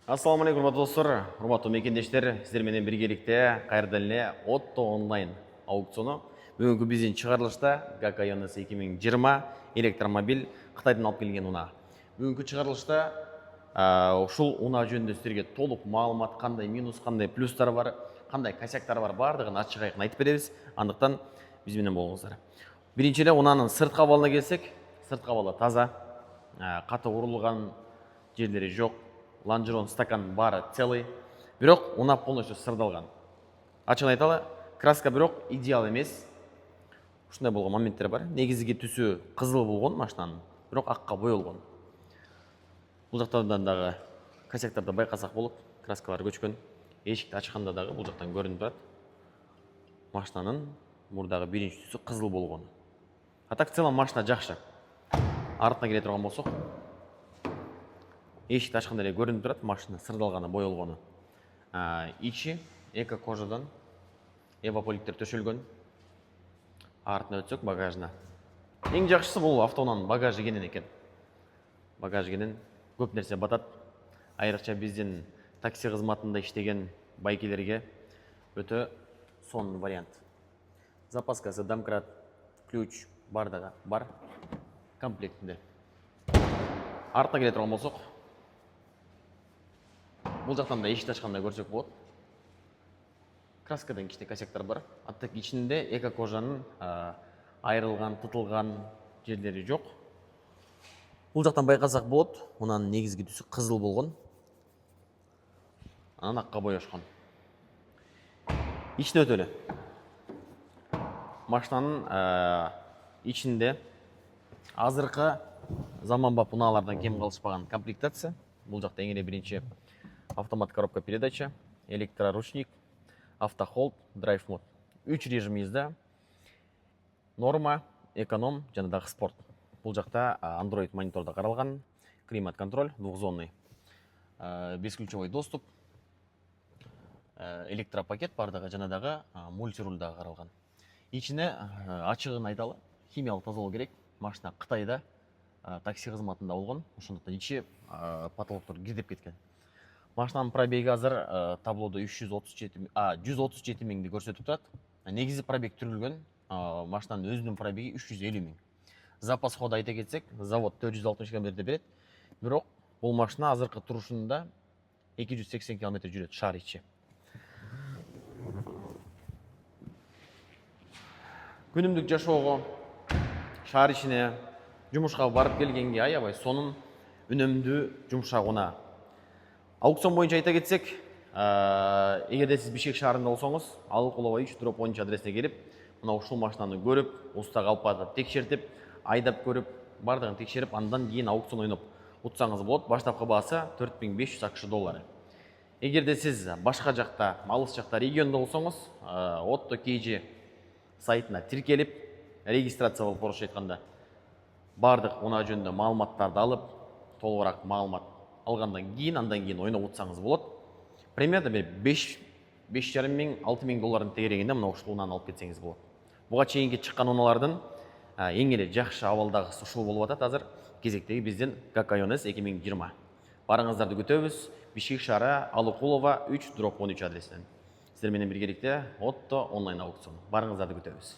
Ассаламу алейкум, достар, урматтуу мекендештер, сиздер менен биргеликте кайрадан эле Otto онлайн аукциону. Бүгүнкү биздин чыгарылышта GAC IONIS 2020 электромобиль Кытайдан алып келген унаа. Бүгүнкү чыгарылышта ушул унаа жөнүндө сиздерге толук маалымат, кандай минус, кандай плюстар бар, кандай косяктар бар, бардыгын ачык айкын айтып беребиз. Андыктан биз менен болуңуздар. Биринчи эле унаанын сырткы абалына келсек, сырткы абалы таза, каты урулган жерлери жок. Лонжерон стакан бары целый, бирок унаа полностью сырдалган. Ачыгын айталы, краска бирок идеал эмес. Ушундай болгон моменттер бар. Негизги түсү кызыл болгон машинанын, бирок акка боелгон. Бул жактан дагы косяктарды байкасак болот. Краскалар көчкөн. Эшикти ачканда дагы бул жактан көрүнүп турат. Машинанын мурдагы биринчи түсү кызыл болгон. А так в целом машина жакшы. Артына келе турган болсок, эшикти ачканда эле көрүнүп турат, машина сырдалганы, боелгону. Ичи эко кожадан эвополиттер төшөлгөн. Артына өтсөк, багажына. Эң жакшысы бул автоунаанын багажы экенин экен. Багажы экенин көп нерсе батат. Айрыкча биздин такси кызматында иштеген байкелерге өтө сонун вариант. Запаскасы, домкрат, ключ бардыгы бар комплектинде. Артына келе турган болсок, бул жактан да эшикти ачканда көрсөк болот. Краскадан кичине косяктар бар. Аттак ичинде эко кожанын айрылган, тытылган жерлери жок. Бул жактан байкасак болот. Унаанын негизги түсү кызыл болгон. Анан акка боешкон. Ичине өтөлү. Машинанын ичинде азыркы заманбап унаалардан кем калышпаган комплектация. Бул жакта эң эле биринчи автомат коробка передача, электроручник, автохолд, драйв мод. 3 режимизде норма, эконом жана дагы спорт. Бул жакта Android мониторда каралган, климат контроль, двухзонный, бесключевой доступ, электропакет бардыгы жана дагы мультируль дагы каралган. Ичине ачыгын айталы, химиялык тазалоо керек. Машина Кытайда такси кызматында болгон, ошондуктан ичи потолоктор кирдип кеткен. Машинанын пробеги азыр таблода 137 миңди көрсөтүп турат. Негизи пробег түрүлгөн, машинанын өзүнүн пробеги 350 миң. Запас хода айта кетсек, завод 460 км берет. Бирок бул машина азыркы турушунда 280 км жүрөт шаар ичи. Күнүмдүк жашоого, шаар ичине, жумушка барып келгенге аябай сонун, үнөмдүү, жумшак унаа. Аукцион боюнча айта кетсек, эгерде сиз Бишкек шаарында болсоңуз, Алыкулова 3/10 адресине келип, мына ушул машинаны көрүп, устага алып барып текшертип, айдап көрүп, бардыгын текшерип, андан кийин аукцион ойноп утсаңыз болот. Баштапкы баасы 4500 акш доллары. Эгерде сиз башка жакта, алыс жакта региондо болсоңуз, Otto KG сайтына тиркелип, регистрация болуп, орусча айтканда, бардык унаа жөнүндө маалыматтарды алып, толугураак маалымат алгандан кийин, андан кийин ойноп утсаңыз болот. Примерно 5,5 миң, 6 миң доллардын тегерегинде мына ушул унааны алып кетсеңиз болот. Буга чейинки чыккан унаалардын эң эле жакшы абалдагысы ушул болуп атат азыр кезектеги биздин GAC IONIS 2020. Барыңыздарды күтөбүз. Бишкек шаары, Алыкулова 3/13 адресинен. Сиздер менен биргеликте Otto онлайн аукцион. Барыңыздарды күтөбүз.